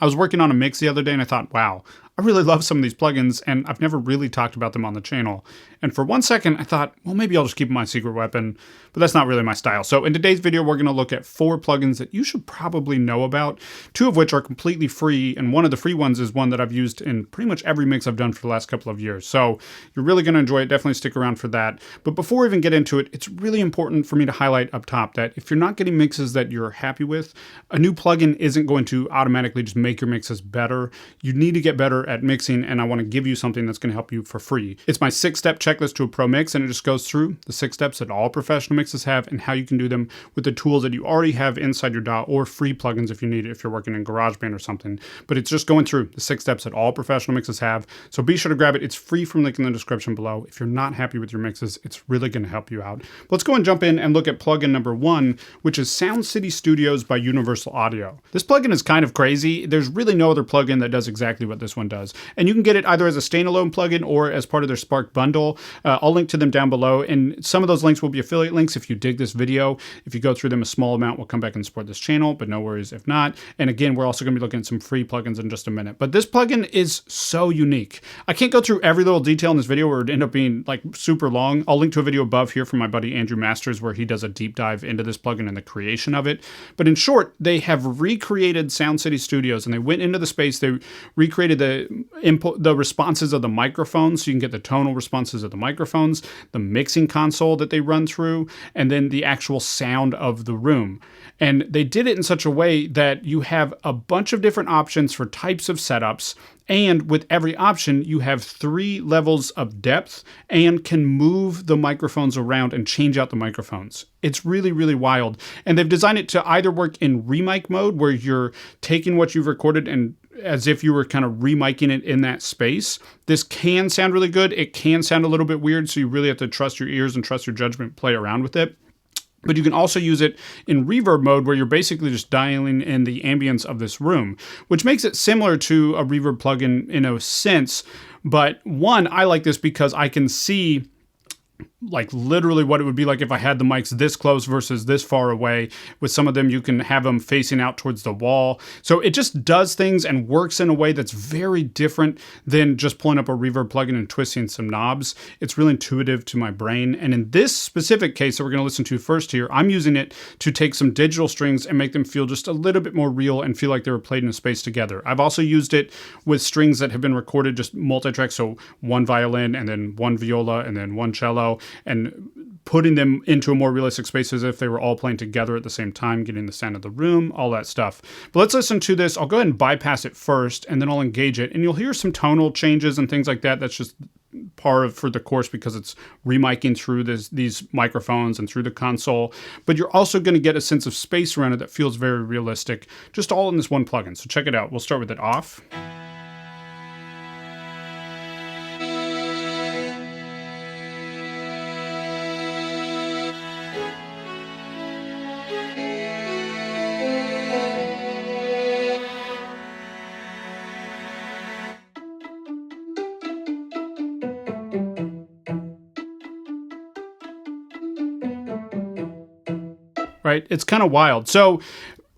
I was working on a mix the other day and I thought, wow, I really love some of these plugins and I've never really talked about them on the channel. And for one second, I thought, well, maybe I'll just keep them my secret weapon, but that's not really my style. So in today's video, we're going to look at 4 plugins that you should probably know about, 2 of which are completely free. And one of the free ones is one that I've used in pretty much every mix I've done for the last couple of years. So you're really going to enjoy it. Definitely stick around for that. But before we even get into it, it's really important for me to highlight up top that if you're not getting mixes that you're happy with, a new plugin isn't going to automatically just make your mixes better. You need to get better at mixing, and I want to give you something that's going to help you for free. It's my 6-step checklist to a pro mix, and it just goes through the 6 steps that all professional mixes have and how you can do them with the tools that you already have inside your DAW, or free plugins if you need it, if you're working in GarageBand or something. But it's just going through the 6 steps that all professional mixes have. So be sure to grab it. It's free from the link in the description below. If you're not happy with your mixes, it's really going to help you out. But let's go and jump in and look at plugin number 1, which is Sound City Studios by Universal Audio. This plugin is kind of crazy. There's really no other plugin that does exactly what this one does. And you can get it either as a standalone plugin or as part of their Spark bundle. I'll link to them down below. And some of those links will be affiliate links if you dig this video. If you go through them, a small amount will come back and support this channel, but no worries if not. And again, we're also going to be looking at some free plugins in just a minute. But this plugin is so unique. I can't go through every little detail in this video or it would end up being like super long. I'll link to a video above here from my buddy Andrew Masters where he does a deep dive into this plugin and the creation of it. But in short, they have recreated Sound City Studios and they went into the space. They recreated the responses of the microphones, so you can get the tonal responses of the microphones, the mixing console that they run through, and then the actual sound of the room. And they did it in such a way that you have a bunch of different options for types of setups, and with every option, you have 3 levels of depth and can move the microphones around and change out the microphones. It's really, really wild. And they've designed it to either work in remic mode, where you're taking what you've recorded and as if you were kind of remiking it in that space. This can sound really good. It can sound a little bit weird, so you really have to trust your ears and trust your judgment, play around with it. But you can also use it in reverb mode where you're basically just dialing in the ambience of this room, which makes it similar to a reverb plugin in a sense. But one, I like this because I can see like literally what it would be like if I had the mics this close versus this far away. With some of them, you can have them facing out towards the wall. So it just does things and works in a way that's very different than just pulling up a reverb plugin and twisting some knobs. It's really intuitive to my brain. And in this specific case that we're going to listen to first here, I'm using it to take some digital strings and make them feel just a little bit more real and feel like they were played in a space together. I've also used it with strings that have been recorded just multi-track, so 1 violin and then 1 viola and then 1 cello, and putting them into a more realistic space as if they were all playing together at the same time, getting the sound of the room, all that stuff. But let's listen to this. I'll go ahead and bypass it first, and then I'll engage it, and you'll hear some tonal changes and things like that. That's just part of for the course because it's remiking through these microphones and through the console. But you're also going to get a sense of space around it that feels very realistic, just all in this one plugin. So check it out. We'll start with it off. Right? It's kind of wild. So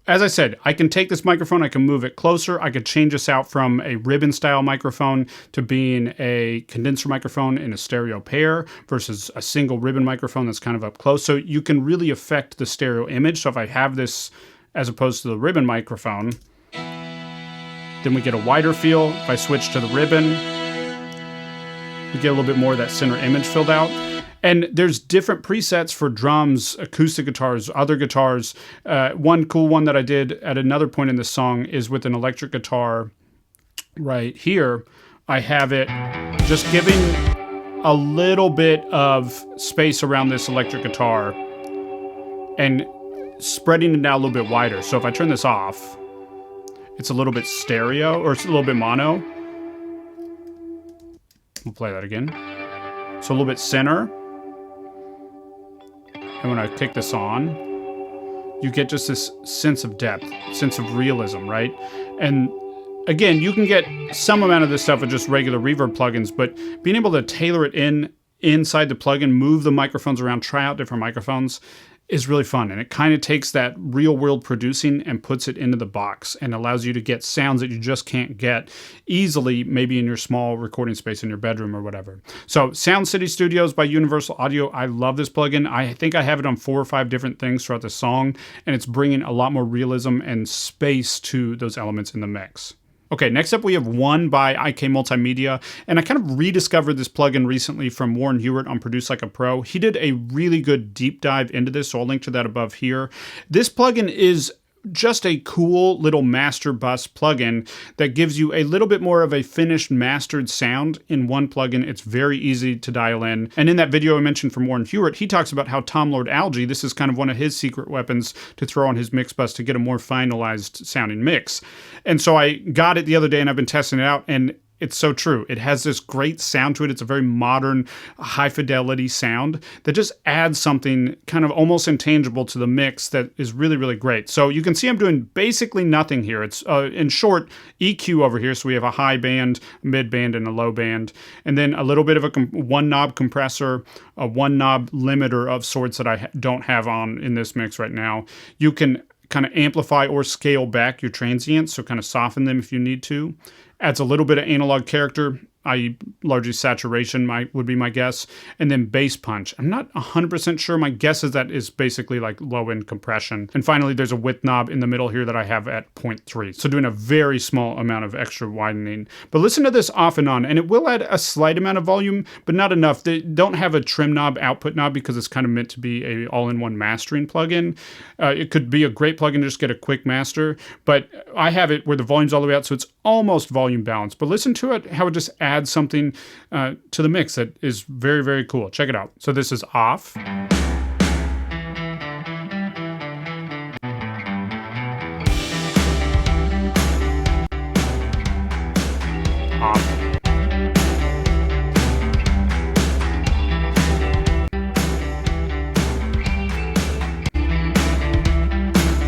as I said, I can take this microphone, I can move it closer. I could change this out from a ribbon style microphone to being a condenser microphone in a stereo pair versus a single ribbon microphone that's kind of up close. So you can really affect the stereo image. So if I have this as opposed to the ribbon microphone, then we get a wider feel. If I switch to the ribbon, we get a little bit more of that center image filled out. And there's different presets for drums, acoustic guitars, other guitars. One cool one that I did at another point in this song is with an electric guitar right here. I have it just giving a little bit of space around this electric guitar and spreading it out a little bit wider. So if I turn this off, it's a little bit stereo, or it's a little bit mono. We'll play that again. So a little bit center. And when I kick this on, you get just this sense of depth, sense of realism, right? And again, you can get some amount of this stuff with just regular reverb plugins, but being able to tailor it inside the plugin, move the microphones around, try out different microphones, is really fun, and it kind of takes that real world producing and puts it into the box and allows you to get sounds that you just can't get easily, maybe in your small recording space in your bedroom or whatever. So Sound City Studios by Universal Audio. I love this plugin. I think I have it on 4 or 5 different things throughout the song, and it's bringing a lot more realism and space to those elements in the mix. Okay, next up we have One by IK Multimedia, and I kind of rediscovered this plugin recently from Warren Hewitt on Produce Like a Pro. He did a really good deep dive into this, so I'll link to that above here. This plugin is just a cool little master bus plugin that gives you a little bit more of a finished mastered sound in one plugin. It's very easy to dial in. And in that video I mentioned from Warren Hewitt, he talks about how Tom Lord Algae, this is kind of one of his secret weapons to throw on his mix bus to get a more finalized sounding mix. And so I got it the other day and I've been testing it out, and it's so true. It has this great sound to it. It's a very modern, high fidelity sound that just adds something kind of almost intangible to the mix that is really, really great. So you can see I'm doing basically nothing here. It's in short EQ over here. So we have a high band, mid band, and a low band. And then a little bit of a one knob compressor, a one knob limiter of sorts that I don't have on in this mix right now. You can kind of amplify or scale back your transients, so kind of soften them if you need to. Adds a little bit of analog character, i.e. largely saturation would be my guess, and then bass punch. I'm not 100% sure. My guess is that is basically like low-end compression. And finally, there's a width knob in the middle here that I have at 0.3, so doing a very small amount of extra widening. But listen to this off and on, and it will add a slight amount of volume, but not enough. They don't have a trim knob, output knob, because it's kind of meant to be a all-in-one mastering plugin. It could be a great plugin to just get a quick master, but I have it where the volume's all the way out, so it's almost volume balanced. But listen to it, how it just adds something to the mix that is very, very cool. Check it out. So this is off. Off.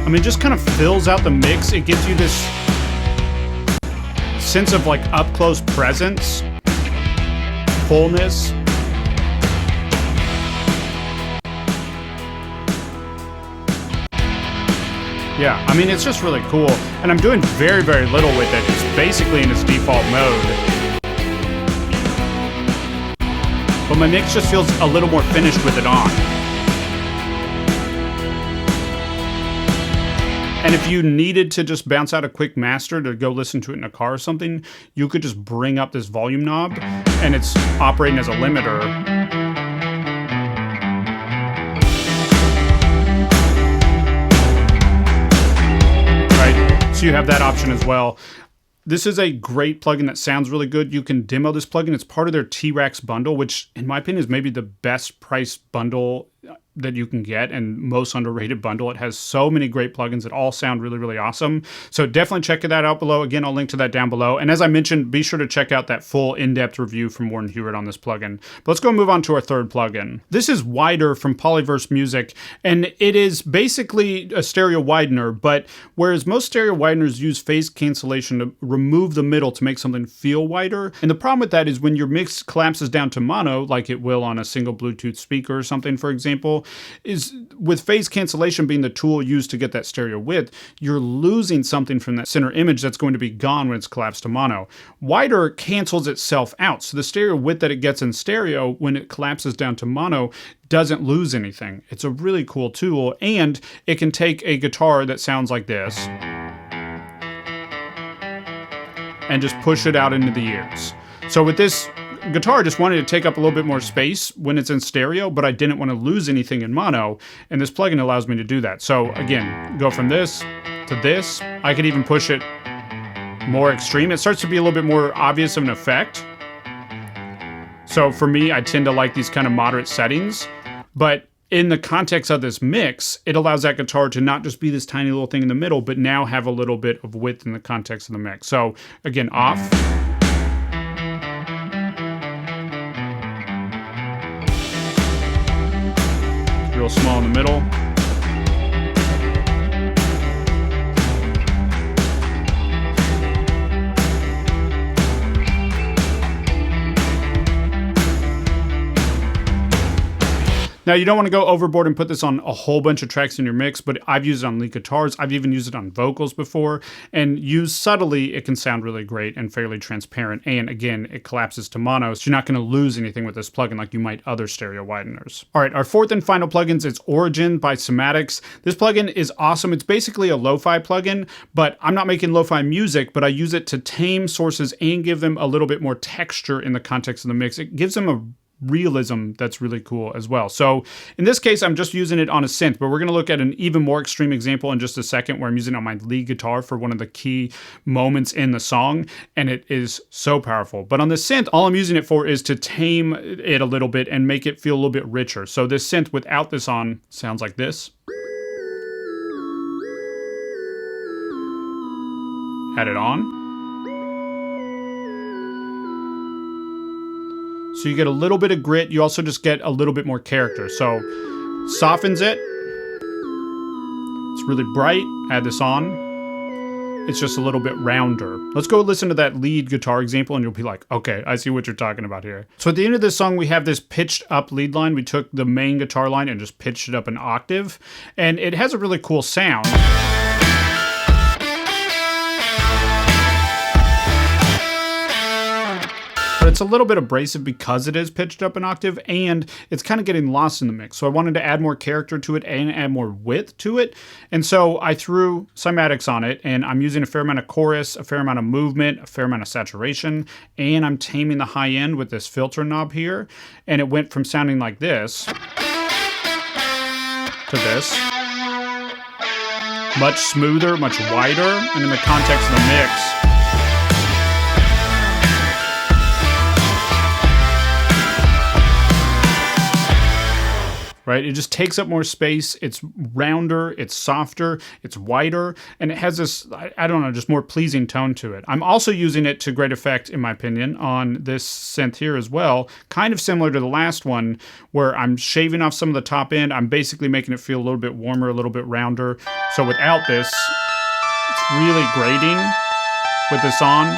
I mean, it just kind of fills out the mix. It gives you this sense of like up close presence, fullness. Yeah, I mean, it's just really cool. And I'm doing very, very little with it. It's basically in its default mode. But my mix just feels a little more finished with it on. And if you needed to just bounce out a quick master to go listen to it in a car or something, you could just bring up this volume knob, and it's operating as a limiter. Right? So you have that option as well. This is a great plugin that sounds really good. You can demo this plugin. It's part of their T-Rex bundle, which in my opinion is maybe the best priced bundle that you can get and most underrated bundle. It has so many great plugins that all sound really, really awesome. So definitely check that out below. Again, I'll link to that down below. And as I mentioned, be sure to check out that full in-depth review from Warren Hewitt on this plugin. But let's go move on to our third plugin. This is Wider from Polyverse Music, and it is basically a stereo widener, but whereas most stereo wideners use phase cancellation to remove the middle to make something feel wider, and the problem with that is when your mix collapses down to mono, like it will on a single Bluetooth speaker or something, for example, is with phase cancellation being the tool used to get that stereo width, you're losing something from that center image that's going to be gone when it's collapsed to mono. Wider cancels itself out, so the stereo width that it gets in stereo when it collapses down to mono doesn't lose anything. It's a really cool tool, and it can take a guitar that sounds like this and just push it out into the ears. So with this guitar, I just wanted to take up a little bit more space when it's in stereo, but I didn't want to lose anything in mono, and this plugin allows me to do that. So again, go from this to this. I could even push it more extreme. It starts to be a little bit more obvious of an effect. So for me, I tend to like these kind of moderate settings, but in the context of this mix, it allows that guitar to not just be this tiny little thing in the middle, but now have a little bit of width in the context of the mix. So again, off. Real small in the middle. Now, you don't want to go overboard and put this on a whole bunch of tracks in your mix, but I've used it on lead guitars. I've even used it on vocals before, and used subtly, it can sound really great and fairly transparent. And again, it collapses to mono, so you're not going to lose anything with this plugin like you might other stereo wideners. All right, our fourth and final plugin is Origin by Somatics. This plugin is awesome. It's basically a lo-fi plugin, but I'm not making lo-fi music, but I use it to tame sources and give them a little bit more texture in the context of the mix. It gives them a realism that's really cool as well. So in this case, I'm just using it on a synth, but we're going to look at an even more extreme example in just a second where I'm using it on my lead guitar for one of the key moments in the song, and it is so powerful. But on the synth, all I'm using it for is to tame it a little bit and make it feel a little bit richer. So this synth without this on sounds like this. Add it on. So you get a little bit of grit. You also just get a little bit more character. So softens it. It's really bright. Add this on. It's just a little bit rounder. Let's go listen to that lead guitar example and you'll be like, okay, I see what you're talking about here. So at the end of this song, we have this pitched up lead line. We took the main guitar line and just pitched it up an octave. And it has a really cool sound. It's a little bit abrasive because it is pitched up an octave and it's kind of getting lost in the mix. So I wanted to add more character to it and add more width to it. And so I threw Somatics on it, and I'm using a fair amount of chorus, a fair amount of movement, a fair amount of saturation, and I'm taming the high end with this filter knob here. And it went from sounding like this to this. Much smoother, much wider, and in the context of the mix, right? It just takes up more space. It's rounder, it's softer, it's wider, and it has this, I don't know, just more pleasing tone to it. I'm also using it to great effect, in my opinion, on this synth here as well, kind of similar to the last one, where I'm shaving off some of the top end. I'm basically making it feel a little bit warmer, a little bit rounder. So without this, it's really grating with this on.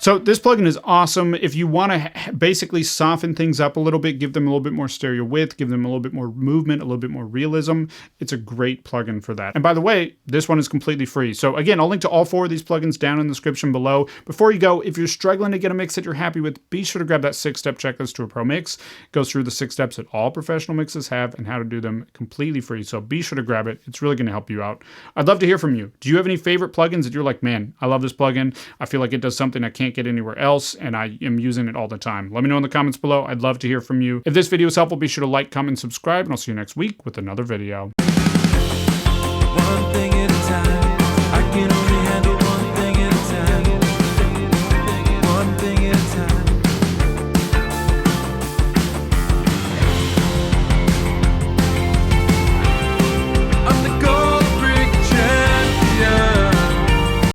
So this plugin is awesome. If you want to basically soften things up a little bit, give them a little bit more stereo width, give them a little bit more movement, a little bit more realism, it's a great plugin for that. And by the way, this one is completely free. So again, I'll link to all 4 of these plugins down in the description below. Before you go, if you're struggling to get a mix that you're happy with, be sure to grab that 6-step checklist to a pro mix. It goes through the 6 steps that all professional mixes have and how to do them completely free. So be sure to grab it. It's really going to help you out. I'd love to hear from you. Do you have any favorite plugins that you're like, man, I love this plugin. I feel like it does something I can't get anywhere else, and I am using it all the time. Let me know in the comments below. I'd love to hear from you. If this video is helpful, be sure to like, comment, and subscribe, and I'll see you next week with another video. One thing at a time.